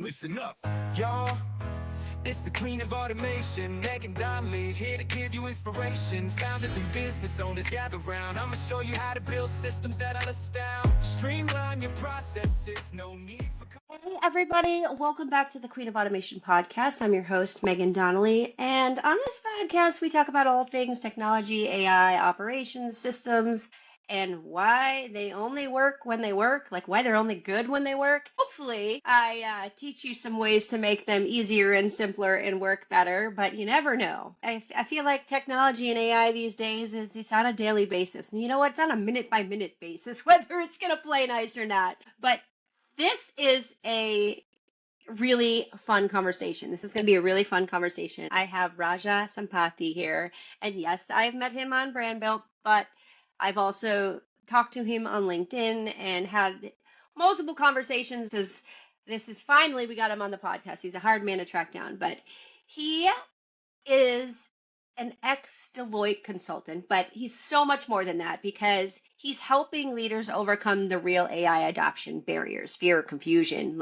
listen up, y'all. It's the queen of automation, Meghan Donnelly, here to give you inspiration. Founders and business owners gather round. I'ma show you how to build systems that'll astound. Streamline your processes, no need for... Hey everybody, welcome back to the Queen of Automation podcast. I'm your host, Meghan Donnelly, and on this podcast we talk about all things technology, AI, operations, systems, and why they only work when they work, like why they're only good when they work. Hopefully, I teach you some ways to make them easier and simpler and work better, but you never know. I feel like technology and AI these days it's on a daily basis, and you know what? It's on a minute-by-minute basis, whether it's going to play nice or not. But this is a really fun conversation. This is going to be a really fun conversation. I have Raja Sampathi here, and yes, I've met him on Brand Built, but I've also talked to him on LinkedIn and had multiple conversations. This is finally we got him on the podcast. He's a hard man to track down, but he is an ex-Deloitte consultant, but he's so much more than that because he's helping leaders overcome the real AI adoption barriers, fear, confusion.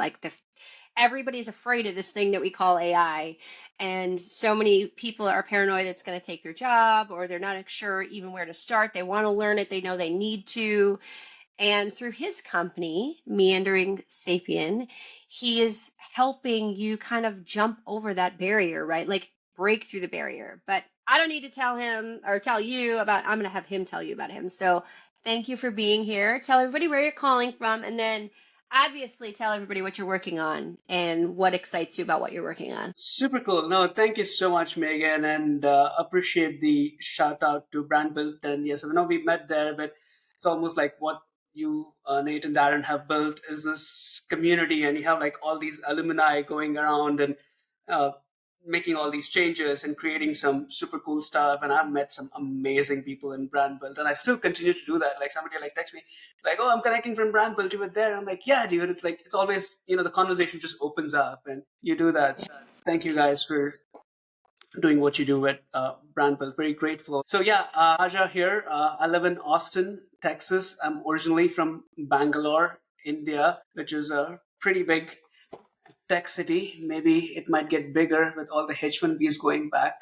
Everybody's afraid of this thing that we call AI, and so many people are paranoid it's going to take their job, or they're not sure even where to start. They want to learn it. They know they need to. And through his company, Meandering Sapien, he is helping you kind of jump over that barrier, right? Like break through the barrier. But I don't need to tell him or tell you about, I'm going to have him tell you about him. So thank you for being here. Tell everybody where you're calling from, and then obviously tell everybody what you're working on and what excites you about what you're working on. Super cool. No, thank you so much, Megan, and appreciate the shout out to Brand Built. And yes, I know we met there, but it's almost like what you, Nate and Darren have built is this community, and you have like all these alumni going around and uh, making all these changes and creating some super cool stuff. And I've met some amazing people in Brand Built, and I still continue to do that. Like somebody like text me like, "Oh, I'm connecting from Brand Built, you were there." I'm like, "Yeah, dude." It's like it's always, the conversation just opens up and you do that. So thank you guys for doing what you do at Brand Built. Very grateful. So yeah, Raja here. I live in Austin, Texas. I'm originally from Bangalore, India, which is a pretty big tech city. Maybe it might get bigger with all the H1Bs going back.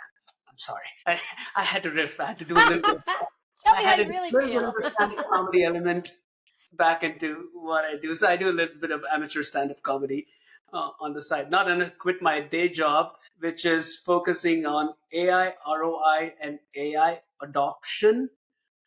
I'm sorry. I had to riff. I had to do a little bit. Tell I me how had you a really little bit feel. of the stand-up comedy element back into what I do. So I do a little bit of amateur stand-up comedy on the side. Not gonna quit my day job, which is focusing on AI ROI and AI adoption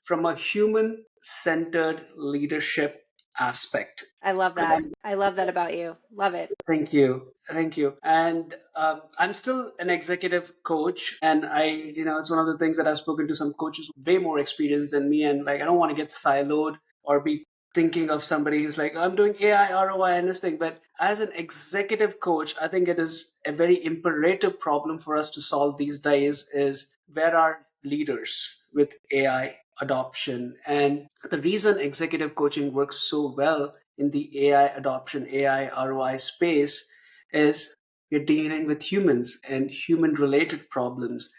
from a human-centered leadership aspect. I love that. I love that about you. Love it. Thank you. Thank you. And I'm still an executive coach. And it's one of the things that I've spoken to some coaches way more experienced than me. And like, I don't want to get siloed or be thinking of somebody who's like, I'm doing AI, ROI, and this thing. But as an executive coach, I think it is a very imperative problem for us to solve these days is where are leaders with AI adoption? And the reason executive coaching works so well in the AI adoption, AI ROI space is you're dealing with humans and human related problems.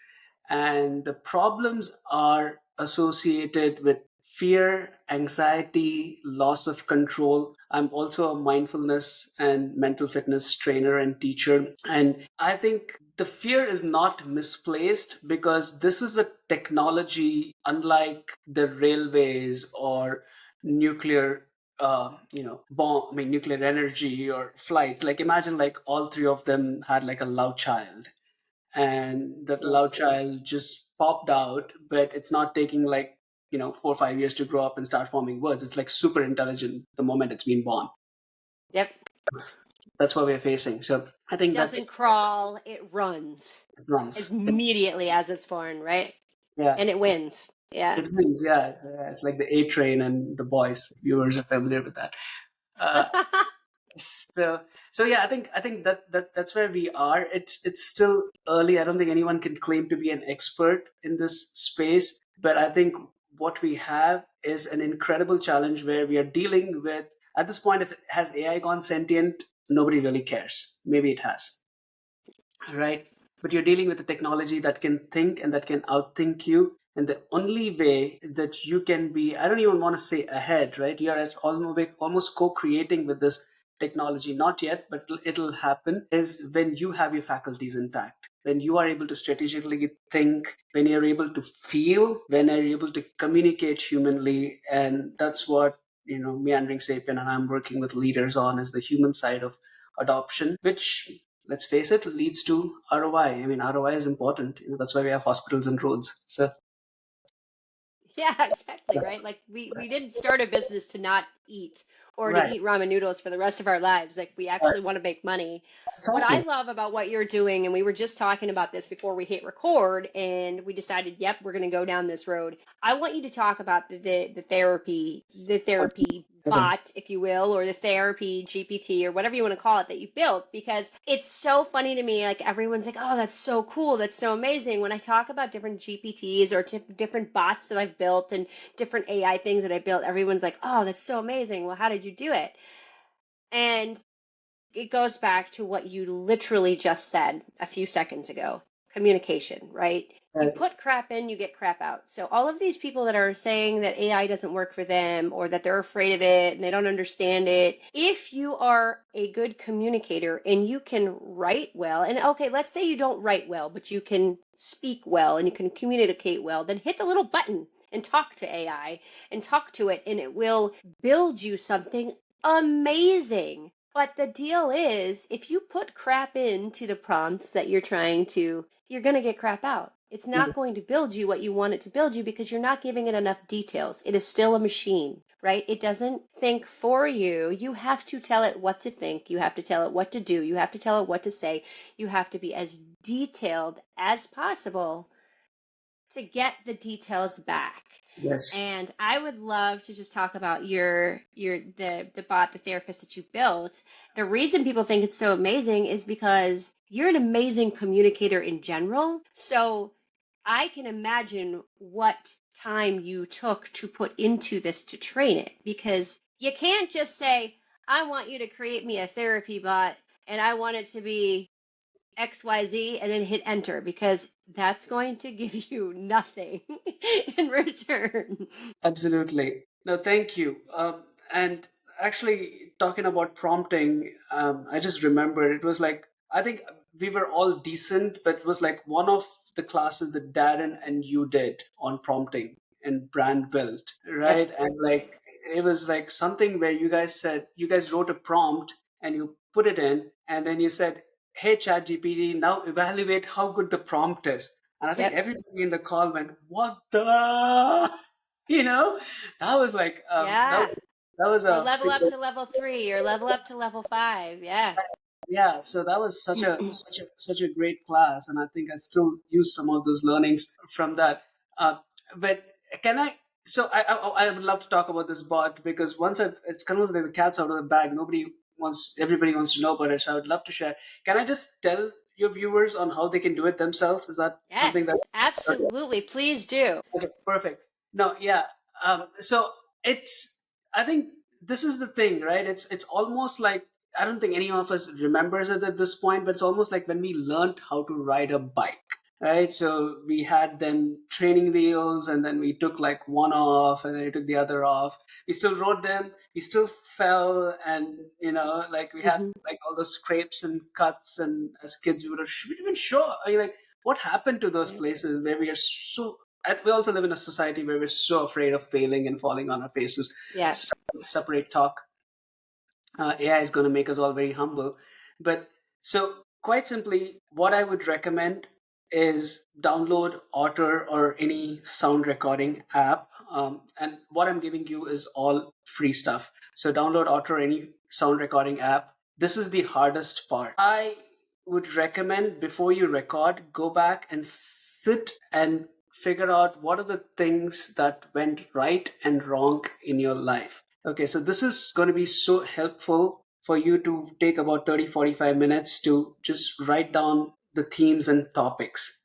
And the problems are associated with fear, anxiety, loss of control. I'm also a mindfulness and mental fitness trainer and teacher. And I think the fear is not misplaced because this is a technology unlike the railways or nuclear bomb, nuclear energy or flights. Like imagine like all three of them had like a love child, and that love child just popped out, but it's not taking like 4 or 5 years to grow up and start forming words. It's like super intelligent the moment it's been born. Yep. That's what we're facing. So I think It doesn't crawl, it runs runs. immediately as it's born, right? Yeah. And it wins. Yeah. It wins. Yeah. It's like the A Train and the Boys. Viewers are familiar with that. So yeah, I think that's where we are. It's still early. I don't think anyone can claim to be an expert in this space, but I think what we have is an incredible challenge where we are dealing with, at this point, if it has AI gone sentient, nobody really cares. Maybe it has, right? But you're dealing with a technology that can think and that can outthink you. And the only way that you can be, I don't even want to say ahead, right? You're at almost co-creating with this technology, not yet, but it'll happen, is when you have your faculties intact, when you are able to strategically think, when you're able to feel, when you're able to communicate humanly. And that's what, Meandering Sapien and I'm working with leaders on, is the human side of adoption, which, let's face it, leads to ROI. I mean, ROI is important. That's why we have hospitals and roads. So Yeah, exactly, right? Like we didn't start a business to not eat or to right, eat ramen noodles for the rest of our lives. Like we actually want to make money. What I exactly. love about what you're doing, and we were just talking about this before we hit record, and we decided, yep, we're going to go down this road. I want you to talk about the therapy bot, if you will, or the therapy GPT or whatever you want to call it that you built, because it's so funny to me. Like everyone's like, oh, that's so cool, that's so amazing. When I talk about different GPTs or different bots that I've built and different AI things that I built, everyone's like, oh, that's so amazing. Well, how did you do it? And it goes back to what you literally just said a few seconds ago. Communication, right? You Right. put crap in, you get crap out. So all of these people that are saying that AI doesn't work for them or that they're afraid of it and they don't understand it, if you are a good communicator and you can write well, and okay, let's say you don't write well, but you can speak well and you can communicate well, then hit the little button and talk to AI and talk to it, and it will build you something amazing. But the deal is, if you put crap into the prompts that you're going to get crap out. It's not going to build you what you want it to build you because you're not giving it enough details. It is still a machine, right? It doesn't think for you. You have to tell it what to think. You have to tell it what to do. You have to tell it what to say. You have to be as detailed as possible to get the details back. Yes. And I would love to just talk about the bot, the therapist that you built. The reason people think it's so amazing is because you're an amazing communicator in general. So I can imagine what time you took to put into this to train it, because you can't just say, I want you to create me a therapy bot and I want it to be XYZ and then hit enter, because that's going to give you nothing in return. Absolutely. No, thank you. And actually, talking about prompting, I just remembered it was like, I think we were all decent, but it was like one of the classes that Darren and you did on prompting and brand built, Yep. right? And like, it was like something where you guys wrote a prompt and you put it in, and then you said, hey, ChatGPT, now evaluate how good the prompt is. And I think Yep. everybody in the call went, what the? you know that was like Yeah. that was Or a level up to level 3 or level up to level 5. Yeah. yeah, so that was such a great class, and I think I still use some of those learnings from that. But can I so I would love to talk about this bot, because it's kind of like the cat's out of the bag. Everybody wants to know about it, so I would love to share. Can I just tell your viewers on how they can do it themselves? Is that something that Yes, absolutely. Please do. Okay, perfect. No, yeah. So it's, I think this is the thing, right? It's almost like, I don't think any of us remembers it at this point, but it's almost like when we learned how to ride a bike, right? So we had them training wheels, and then we took like one off, and then we took the other off. We still rode them. We still fell, and like we had Hmm. like all those scrapes and cuts, and as kids we would have been sure. I mean, like, what happened to those Yep. places where we are so, and we also live in a society where we're so afraid of failing and falling on our faces. It's Yes. a separate talk. AI is going to make us all very humble. But so, quite simply, what I would recommend is download Otter or any sound recording app. And what I'm giving you is all free stuff. So, download Otter or any sound recording app. This is the hardest part. I would recommend, before you record, go back and sit and figure out what are the things that went right and wrong in your life. Okay, so this is going to be so helpful for you to take about 30-45 minutes to just write down the themes and topics.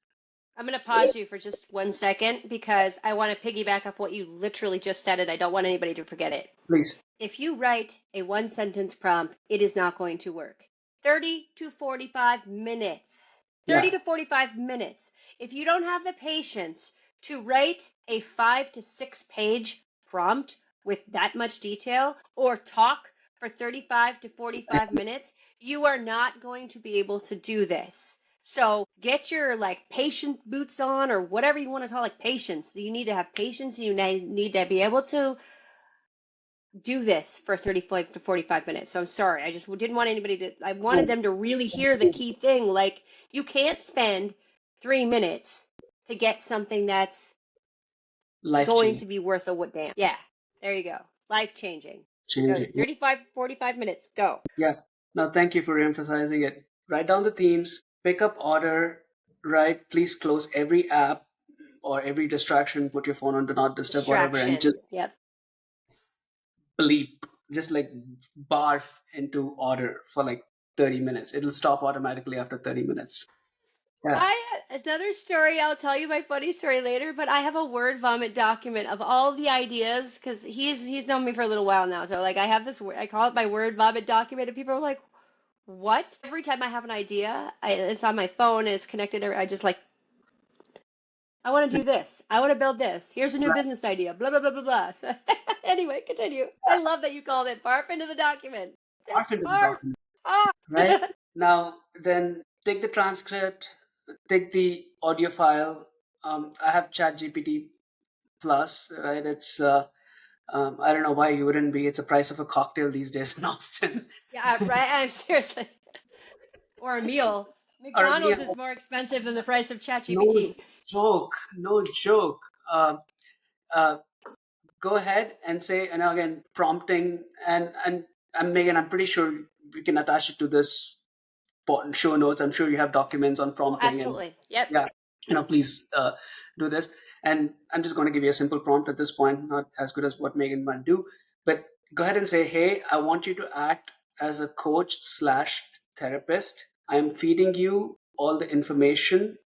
I'm going to pause you for just 1 second because I want to piggyback off what you literally just said, and I don't want anybody to forget it. Please. If you write a 1 sentence prompt, it is not going to work. 30 to 45 minutes. 30 Yeah. to 45 minutes. If you don't have the patience to write a 5 to 6 page prompt with that much detail, or talk for 35 to 45 minutes, you are not going to be able to do this. So get your like patient boots on or whatever you want to call like patience. You need to have patience. You need to be able to do this for 35 to 45 minutes. So I'm sorry. I just didn't want anybody to, I wanted them to really hear the key thing. Like, you can't spend 3 minutes to get something that's Life going to changing. be worth a what damn. Yeah, there you go. Life changing. Go Changing. 35, 45 minutes. Go. Yeah. No, thank you for emphasizing it. Write down the themes, pick up order, right? Please close every app or every distraction, put your phone on do not disturb, whatever, and just Distraction. Yep. bleep, just like barf into order for like 30 minutes. It'll stop automatically after 30 minutes. Yeah. Another story, I'll tell you my funny story later, but I have a word vomit document of all the ideas because he's known me for a little while now. So like I have this I call it my word vomit document, and people are like, "What?" Every time I have an idea, it's on my phone and it's connected. I just like, I want to do this. I want to build this. Here's a new Right. business idea. Blah blah blah blah blah. So anyway, continue. I love that you called it barf into the document. Just Barf into the barf. document. Right. Talk. Now, then take the transcript, take the audio file. I have ChatGPT Plus, right? It's I don't know why you wouldn't be. It's the price of a cocktail these days in Austin. Yeah, right. I'm seriously. Or a meal. Or McDonald's is more expensive than the price of no ChatGPT. joke, no joke. Uh, go ahead and say, and again, prompting and Megan, I'm pretty sure we can attach it to this show notes. I'm sure you have documents on Oh, prompting and absolutely. Yep. yeah, please do this. And I'm just going to give you a simple prompt at this point, not as good as what Megan might do, but go ahead and say, hey, I want you to act as a coach slash therapist. I am feeding you all the information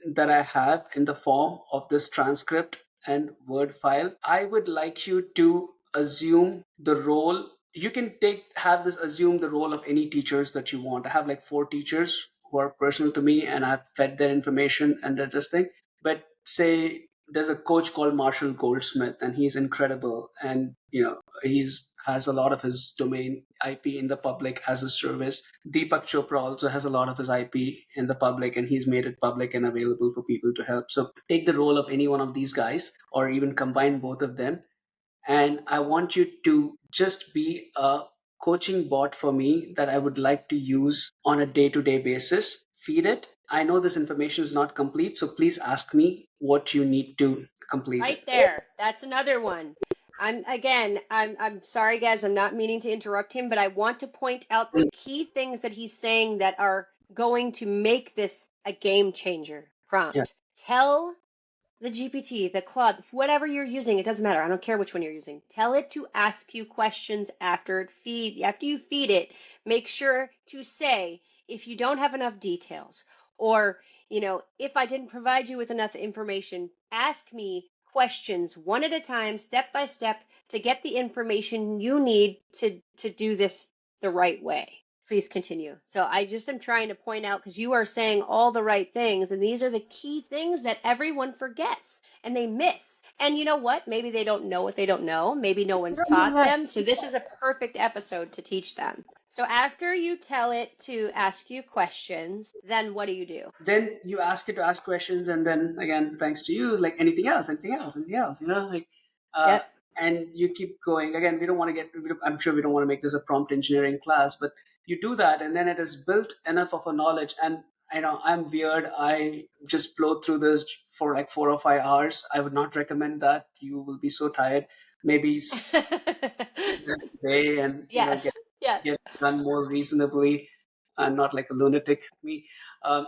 that I have in the form of this transcript and Word file. I would like you to assume the role. You can have this assume the role of any teachers that you want. I have like 4 teachers who are personal to me, and I've fed their information and their this thing. But say there's a coach called Marshall Goldsmith, and he's incredible, and he's has a lot of his domain IP in the public as a service. Deepak Chopra also has a lot of his IP in the public, and he's made it public and available for people to help. So take the role of any one of these guys, or even combine both of them. And I want you to just be a coaching bot for me that I would like to use on a day to day basis. Feed it. I know this information is not complete, so please ask me what you need to complete Right it. there. That's another one. I'm sorry guys, I'm not meaning to interrupt him, but I want to point out the key things that he's saying that are going to make this a game changer Yeah. prompt. Tell the GPT, the Claude, whatever you're using, it doesn't matter. I don't care which one you're using. Tell it to ask you questions after you feed it. Make sure to say if you don't have enough details, or if I didn't provide you with enough information, ask me questions one at a time, step by step, to get the information you need to do this the right way. Please continue. So I just am trying to point out, because you are saying all the right things, and these are the key things that everyone forgets and they miss. And you know what? Maybe they don't know what they don't know. Maybe no one's taught them. So this is a perfect episode to teach them. So after you tell it to ask you questions, then what do? Then you ask it to ask questions, and then again, thanks to you, like anything else, like uh, Yep. and you keep going. Again, we don't want to I'm sure we don't want to make this a prompt engineering class, but you do that, and then it is built enough of a knowledge. And I'm weird, I just blow through this for like 4 or 5 hours. I would not recommend that. You will be so tired. Maybe next day, and Yes. get Yes. done more reasonably, and not like a lunatic me. um,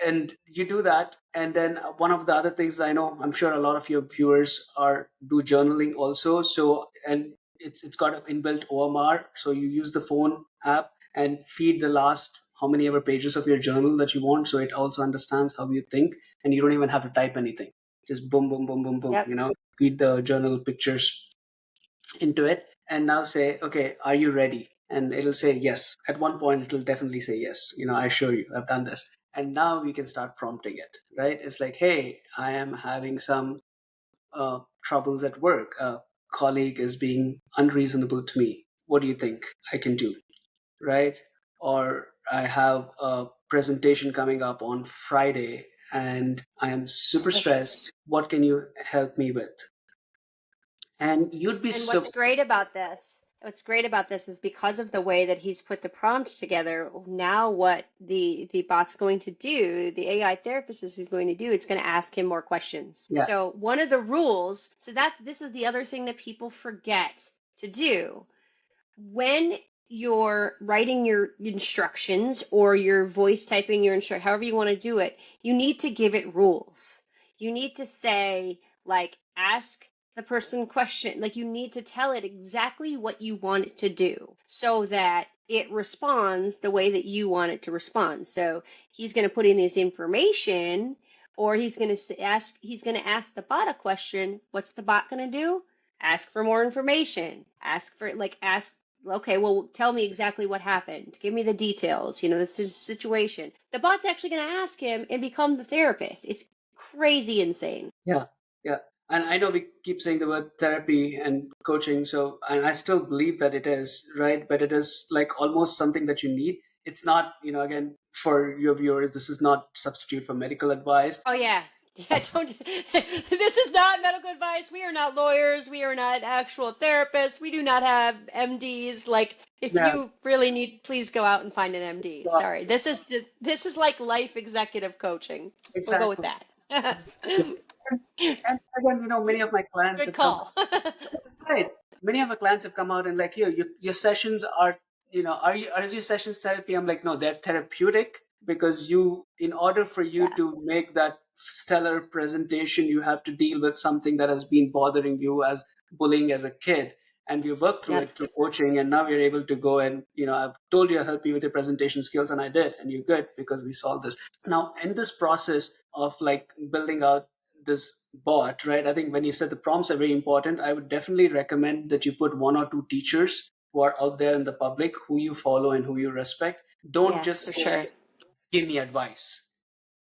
and you do that, and then one of the other things, I know I'm sure a lot of your viewers are do journaling also, so and it's got an inbuilt OMR, so you use the phone app and feed the last how many ever pages of your journal that you want, so it also understands how you think, and you don't even have to type anything. Just boom boom boom boom boom, Yep. feed the journal pictures into it, and now say, okay, are you ready? And it'll say yes. At one point it'll definitely say yes, I assure you I've done this. And now we can start prompting it, right? It's like, hey, I am having some troubles at work. A colleague is being unreasonable to me. what do you think I can do? Right? Or I have a presentation coming up on Friday and I am super stressed. What can you help me with? And you'd be And so, what's great about this is because of the way that he's put the prompt together, now what the bot's going to do, the AI therapist is going to do, it's going to ask him more questions. yeah, So one of the rules, so this is the other thing that people forget to do when you're writing your instructions or you're voice typing your instruction, however you want to do it, you need to give it rules. You need to say, like, ask the person question, like, you need to tell it exactly what you want it to do so that it responds the way that you want it to respond. So he's going to put in this information, or he's going to ask the bot a question. What's the bot going to do? Ask for more information. Ask, okay, well, tell me exactly what happened. Give me the details. This is a situation. The bot's actually going to ask him and become the therapist. It's crazy insane. yeah, yeah. And I know we keep saying the word therapy and coaching, so, and I still believe that it is, right? But it is like almost something that you need. It's not, again, for your viewers, this is not substitute for medical advice. Oh yeah. Yeah, don't. This is not medical advice. We are not lawyers. We are not actual therapists. We do not have MDs. Like, if Yeah, you really need, please go out and find an MD. so- Sorry, this is like life executive coaching. We'll go with exactly. that. And again, many of my clients Good have come. call. Right. Many of our clients have come out and like, your sessions are, are your sessions therapy? I'm like, no, they're therapeutic because in order for you Yeah, to make that stellar presentation, you have to deal with something that has been bothering you as bullying as a kid. And we worked through yep, it through coaching, and now we're able to go and, I've told you I'll help you with your presentation skills, and I did, and you're good because we solved this. Now, in this process of like building out this bot, right? I think when you said the prompts are very important, I would definitely recommend that you put one or two teachers who are out there in the public who you follow and who you respect. Don't yes, just for say, sure. give me advice.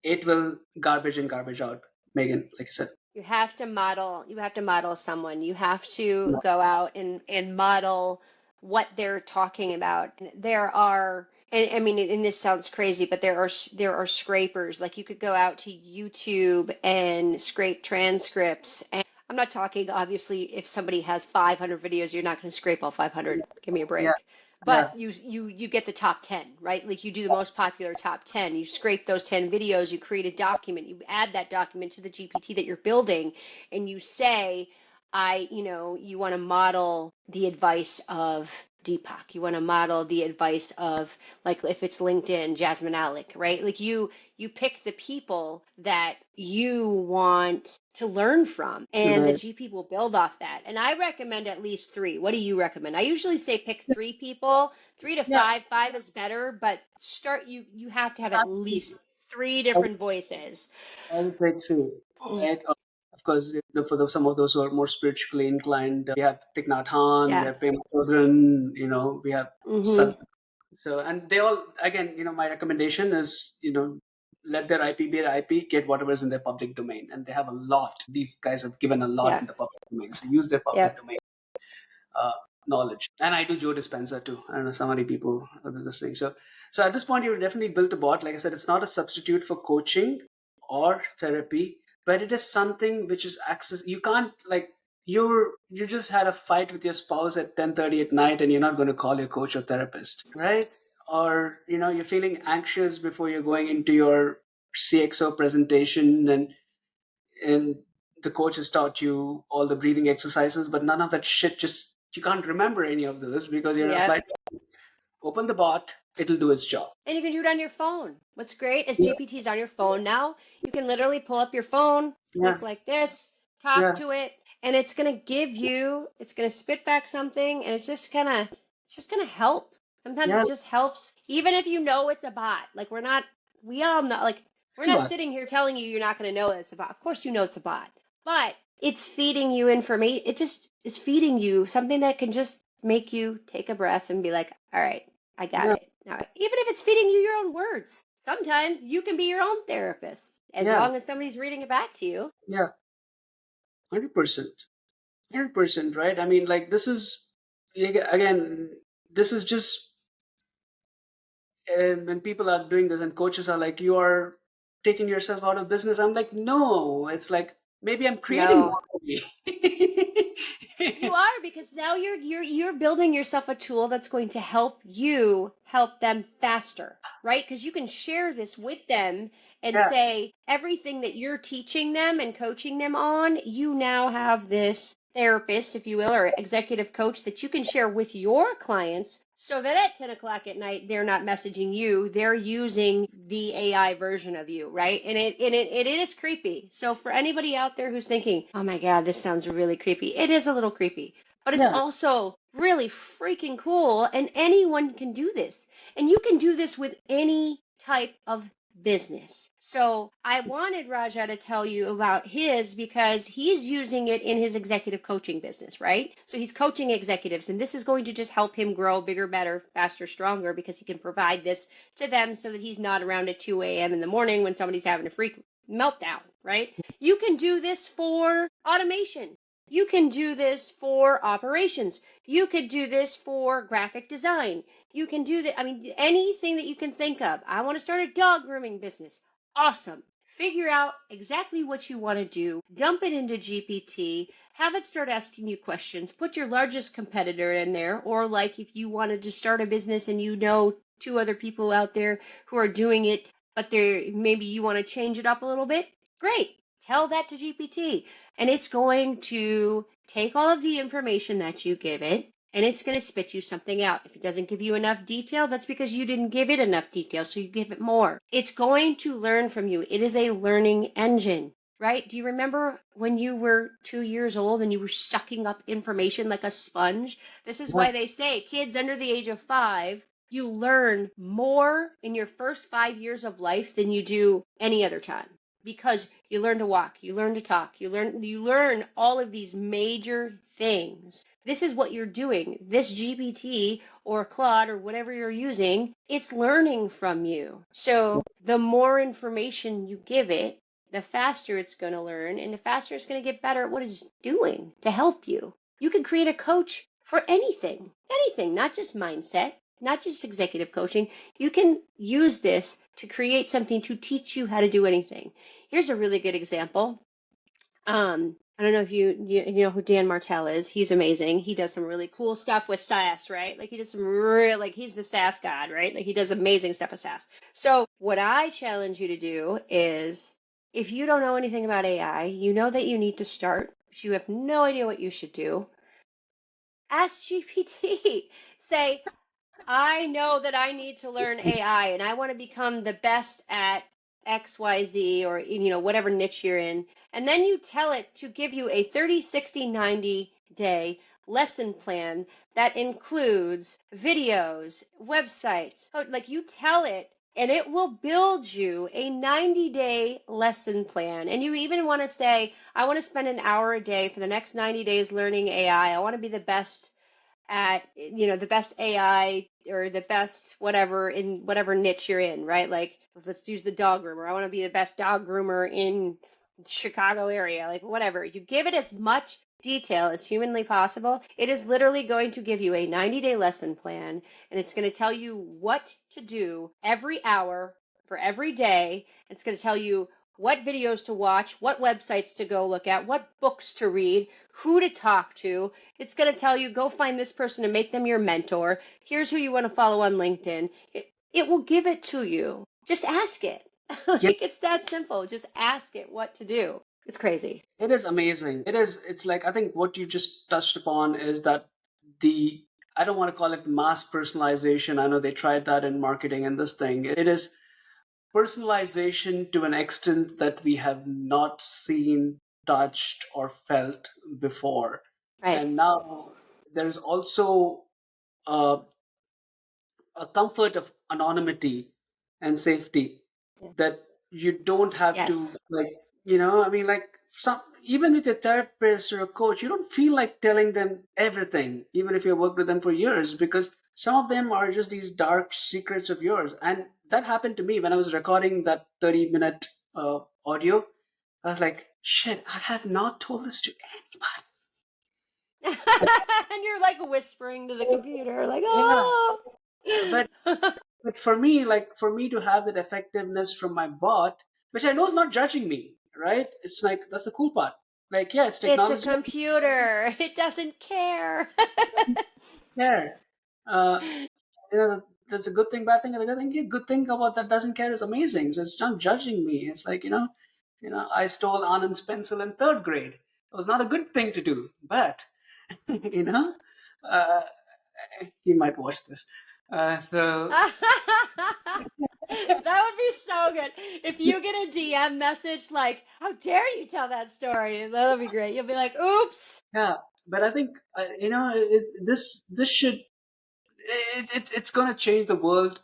It will garbage in, garbage out. Megan, like I said. You have to model someone. You have to go out and model what they're talking about. There are, and I mean, and this sounds crazy, but there are scrapers. Like, you could go out to YouTube and scrape transcripts. And I'm not talking, obviously, if somebody has 500 videos, you're not going to scrape all 500. Give me a Yeah, break. yeah, But you get the top 10, right? Like, you do the most popular top 10. You scrape those 10 videos, you create a document, you add that document to the GPT that you're building, and you say, you want to model the advice of Deepak. You want to model the advice of, like, if it's LinkedIn, Jasmine Alec, right? Like, you pick the people that you want to learn from, and the right. GP will build off that. And I recommend at least three. What do you recommend? I usually say pick three people, three to Yeah, five. Five is better, but you have to have at start with, least three I would, different voices. I would say three, right? Of course, for some of those who are more spiritually inclined, we have Thich Nhat Hanh, we Yeah. have Pema Chodron, we have Mm-hmm. Sat. So, and they all, again, my recommendation is, let their IP be their IP, get whatever is in their public domain. And they have a lot. These guys have given a lot Yeah. in the public domain. So use their public Yep. domain uh, knowledge. And I do Joe Dispenza too. I don't know, so many people are listening. So at this point, you've definitely built a bot. Like I said, it's not a substitute for coaching or therapy, but it is something which is access. You can't like, you just had a fight with your spouse at 10:30 at night and you're not going to call your coach or therapist, right? Or you're feeling anxious before you're going into your CXO presentation, and the coach has taught you all the breathing exercises, but none of that shit, just you can't remember any of those because you're in a Yep. flight. Open the bot, it'll do its job. And you can do it on your phone. What's great is Yeah, GPT's on your phone now. You can literally pull up your phone, yeah, click like this, talk yeah, to it, and it's gonna spit back something, and it's just gonna help. Sometimes yeah. it just helps, even if you know it's a bot. Like, we all know, like, we're It's a not bot. sitting here telling you you're not gonna know it's a bot. Of course you know it's a bot, but it's feeding you information. It just is feeding you something that can just make you take a breath and be like, all right, I got Yeah, it. Now, even if it's feeding you your own words, sometimes you can be your own therapist as yeah, long as somebody's reading it back to you. yeah. 100%. 100%, right? I mean, like, this is again, this is just when people are doing this and coaches are like, you are taking yourself out of business. I'm like, no, it's like maybe I'm creating No. more for me. You are, because now you're building yourself a tool that's going to help you help them faster, right? Because you can share this with them and Yeah. say everything that you're teaching them and coaching them on, you now have this therapist, if you will, or executive coach that you can share with your clients so that at 10 o'clock at night they're not messaging you, they're using the AI version of you, right? And it is creepy. So for anybody out there who's thinking, oh my God, this sounds really creepy, it is a little creepy, but it's Yeah. also really freaking cool, and anyone can do this. And you can do this with any type of business. So I wanted Raja to tell you about his because he's using it in his executive coaching business, right? So he's coaching executives, and this is going to just help him grow bigger, better, faster, stronger because he can provide this to them so that he's not around at 2 a.m. in the morning when somebody's having a freak meltdown, right? You can do this for automation. You can do this for operations. You could do this for graphic design. You can do that. I mean, anything that you can think of. I want to start a dog grooming business. Awesome. Figure out exactly what you want to do. Dump it into GPT. Have it start asking you questions. Put your largest competitor in there. Or, like, if you wanted to start a business and you know two other people out there who are doing it, but they're maybe you want to change it up a little bit. Great. Tell that to GPT. And it's going to take all of the information that you give it and it's going to spit you something out. If it doesn't give you enough detail, that's because you didn't give it enough detail, so you give it more. It's going to learn from you. It is a learning engine, right? Do you remember when you were 2 years old and you were sucking up information like a sponge? This is Yeah. why they say kids under the age of 5, you learn more in your first 5 years of life than you do any other time because you learn to walk, you learn to talk, you learn all of these major things. This is what you're doing. This GPT or Claude or whatever you're using, it's learning from you. So the more information you give it, the faster it's going to learn and the faster it's going to get better at what it's doing to help you. You can create a coach for anything, not just mindset, not just executive coaching. You can use this to create something to teach you how to do anything. Here's a really good example. I don't know if you know who Dan Martell is. He's amazing. He does some really cool stuff with SaaS, right? Like he does some real, like he's the SaaS god, right? Like he does amazing stuff with SaaS. So what I challenge you to do is, if you don't know anything about AI, you know that you need to start, but you have no idea what you should do. Ask GPT. Say, I know that I need to learn AI and I want to become the best at XYZ or whatever niche you're in. And then you tell it to give you a 30, 60, 90 day lesson plan that includes videos, websites. Like you tell it and it will build you a 90-day lesson plan. And you even want to say, I want to spend an hour a day for the next 90 days learning AI. I want to be the best at the best AI or the best whatever in whatever niche you're in, right? Like let's use the dog groomer. I want to be the best dog groomer in Chicago area, like whatever. You give it as much detail as humanly possible. It is literally going to give you a 90-day lesson plan and it's going to tell you what to do every hour for every day. It's going to tell you what videos to watch, what websites to go look at, what books to read, who to talk to. It's going to tell you, go find this person and make them your mentor. Here's who you want to follow on LinkedIn. It will give it to you. Just ask it. Yeah. Like it's that simple. Just ask it what to do. It's crazy. It is amazing. It is. It's like, I think what you just touched upon is that the, I don't want to call it mass personalization. I know they tried that in marketing and this thing. It is personalization to an extent that we have not seen, touched, or felt before. Right. And now there's also a, a comfort of anonymity and safety Yeah. that you don't have to, Yes. like, I mean, like, some, even with a therapist or a coach, you don't feel like telling them everything, even if you worked with them for years, because some of them are just these dark secrets of yours. And that happened to me when I was recording that 30-minute audio. I was like, shit, I have not told this to anybody. And you're like whispering to the computer, like, Yeah, oh. but but for me, like for me to have that effectiveness from my bot, which I know is not judging me, right? It's like that's the cool part. Like, yeah, it's It's a technology. computer. It doesn't care. Yeah. Uh, there's a good thing, bad thing, and the good thing about that doesn't care is amazing. So it's not judging me. It's like, I stole Anand's pencil in third grade. It was not a good thing to do, but you know, uh, he might watch this. So That would be so good. If you this, get a DM message like, how dare you tell that story? That'll be great. You'll be like, oops. yeah, but I think this should it's going to change the world.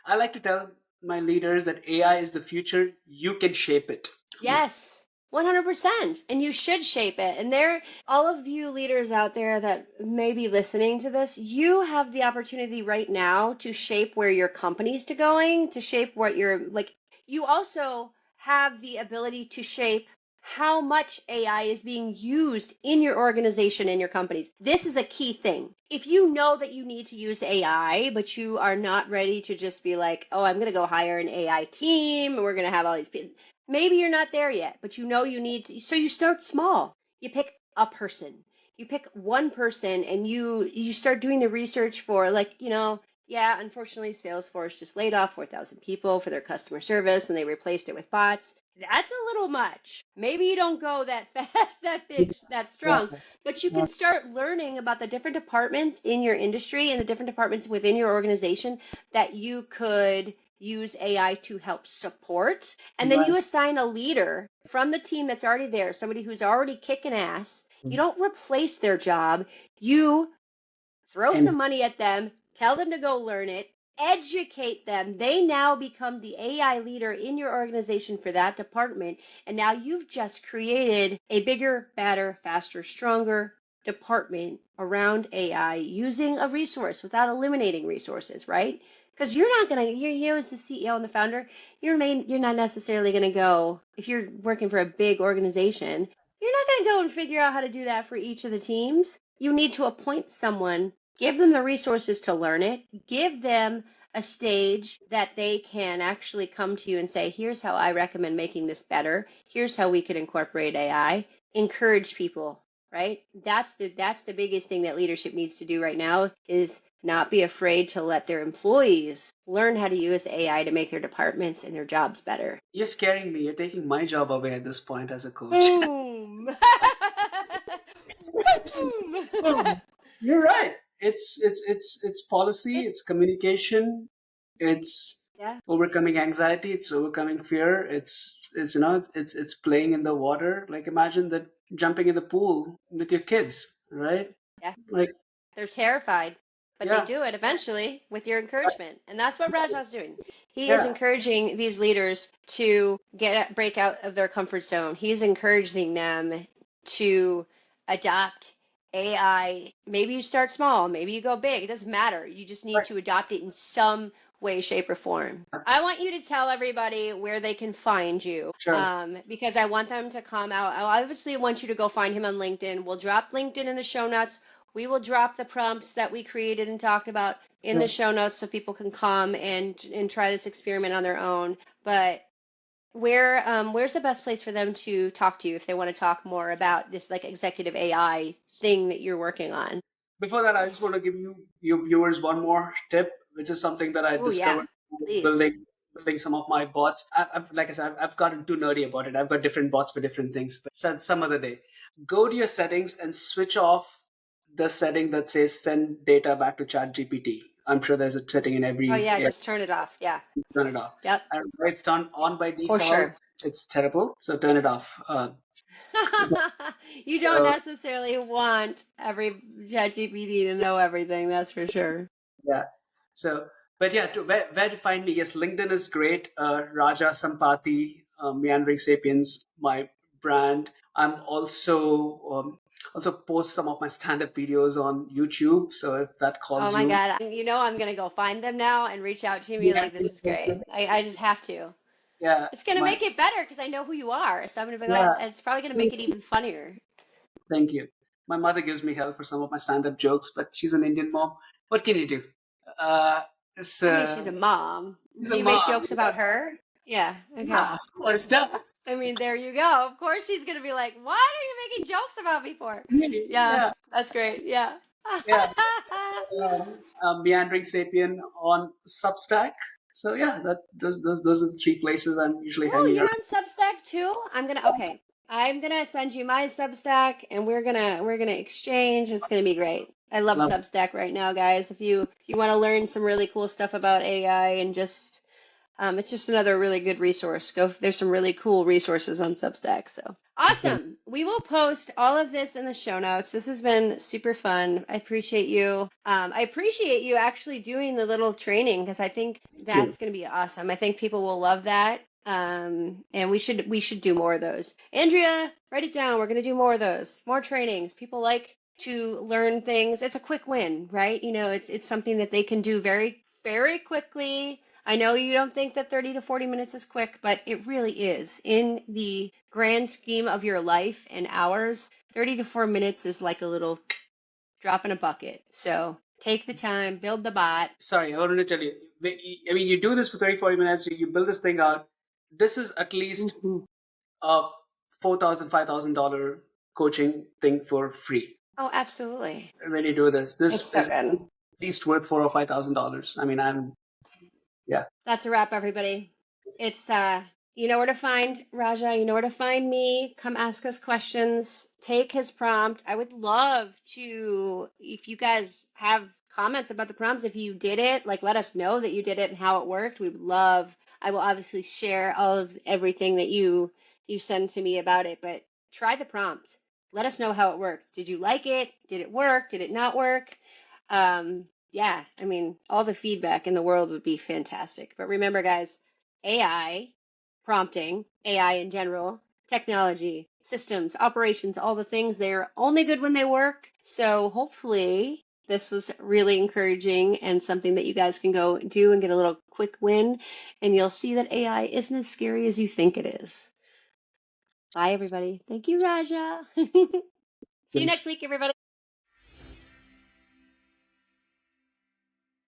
I like to tell my leaders that AI is the future. You can shape it. Yes, 100%. And you should shape it. And there, all of you leaders out there that may be listening to this, you have the opportunity right now to shape where your company's to going, to shape what you're like. You also have the ability to shape how much AI is being used in your organization and your companies. This is a key thing. If you know that you need to use AI, but you are not ready to just be like, oh, I'm going to go hire an AI team and we're going to have all these people. Maybe you're not there yet, but you know you need to, so you start small. You pick a person. You pick one person and you start doing the research for like, yeah, unfortunately Salesforce just laid off 4,000 people for their customer service and they replaced it with bots. That's a little much. Maybe you don't go that fast, that big, that Yeah, strong, but you yeah, can start learning about the different departments in your industry and the different departments within your organization that you could use AI to help support. And then right. you assign a leader from the team that's already there, somebody who's already kicking ass. You don't replace their job. You throw And some money at them, tell them to go learn it, educate them. They now become the AI leader in your organization for that department. And now you've just created a bigger, better, faster, stronger department around AI using a resource without eliminating resources, right? Because you're not gonna, you as the CEO and the founder, you're not necessarily gonna go if you're working for a big organization. You're not gonna go and figure out how to do that for each of the teams. You need to appoint someone, give them the resources to learn it, give them a stage that they can actually come to you and say, here's how I recommend making this better. Here's how we could incorporate AI. Encourage people, right? That's the biggest thing that leadership needs to do right now is not be afraid to let their employees learn how to use AI to make their departments and their jobs better. you're scaring me. You're taking my job away at this point as a coach. Boom. Boom. You're right. It's policy. It, It's communication. It's yeah, overcoming anxiety. It's overcoming fear. It's playing in the water. Like imagine that jumping in the pool with your kids, right? yeah. Like They're terrified, but they yeah, do it eventually with your encouragement. And that's what Raj's doing. He is yeah. encouraging these leaders to break out of their comfort zone. He's encouraging them to adopt AI. Maybe you start small, maybe you go big. It doesn't matter. You just need Right. to adopt it in some way, shape, or form. I want you to tell everybody where they can find you Sure. because I want them to come out. I obviously want you to go find him on LinkedIn. We'll drop LinkedIn in the show notes. We will drop the prompts that we created and talked about in the Sure. show notes so people can come and try this experiment on their own. But where's the best place for them to talk to you if they want to talk more about this like executive AI thing that you're working on? Before that, I just want to give your viewers one more tip, which is something that I Oh yeah, discovered please. building some of my bots. Like I said, I've gotten too nerdy about it. I've got different bots for different things. But some other day, go to your settings and switch off the setting that says send data back to ChatGPT. I'm sure there's a setting in Oh every yeah, AI. just turn it off. Yeah. Turn it off. Yep. And it's turned on by For default. sure. It's terrible. So turn it off. You don't So necessarily want every ChatGPT to know everything, that's for sure. yeah. So, but yeah, where to find me? Yes, LinkedIn is great. Raja Sampathi, Meandering Sapiens, my brand. I'm also post some of my stand-up videos on YouTube. So if that Oh calls my you, God. I'm gonna go find them now and reach out to me like Meandering this is great. Sapiens. I just have to. Yeah, It's gonna my make it better because I know who you are. So I'm gonna be like, yeah. it's probably gonna make it even funnier. Thank you. My mother gives me hell for some of my stand-up jokes, but she's an Indian mom. What can you do? Uh, it's, I mean, she's a mom. she's Do a you make mom. jokes about her? Yeah, okay. Yeah, of course. Duh. I mean, there you go. Of course she's gonna be like, "What are you making jokes about me for?" Yeah, Yeah, that's great. Yeah. yeah. Meandering Sapien on Substack. So yeah, those are the three places I'm usually Oh, hanging you're out. on Substack too? Okay. I'm gonna send you my Substack and we're gonna exchange. It's gonna be great. I love Love. Substack right now, guys. If you want to learn some really cool stuff about AI and just it's just another really good resource. There's some really cool resources on Substack. So Awesome. awesome. We will post all of this in the show notes. This has been super fun. I appreciate you. I appreciate you actually doing the little training because I think Thank you. that's going to be awesome. I think people will love that. And we should do more of those. Andrea, write it down. We're going to do more of those. More trainings. People like to learn things. It's a quick win, right? It's something that they can do very, very quickly. I know you don't think that 30 to 40 minutes is quick, but it really is. In the grand scheme of your life and hours, 30 to 4 minutes is like a little drop in a bucket. So take the time, build the bot. Sorry, I wanted to tell you. I mean, you do this for 30, 40 minutes, you build this thing out. This is at least Mhm. a $4,000, $5,000 coaching thing for free. Oh, absolutely. When you do this, this It's so is good. at least worth $4,000 or $5,000. I mean, yeah. That's a wrap, everybody. It's you know where to find Raja, you know where to find me. Come ask us questions. Take his prompt. I would love to, if you guys have comments about the prompts, if you did it, like let us know that you did it and how it worked. We would love. I will obviously share all of everything that you send to me about it, but try the prompt. Let us know how it worked. Did you like it? Did it work? Did it not work? Yeah, I mean, all the feedback in the world would be fantastic. But remember, guys, AI, prompting, AI in general, technology, systems, operations, all the things, they're only good when they work. So hopefully this was really encouraging and something that you guys can go do and get a little quick win. And you'll see that AI isn't as scary as you think it is. Bye, everybody. Thank you, Raja. See you next week, everybody.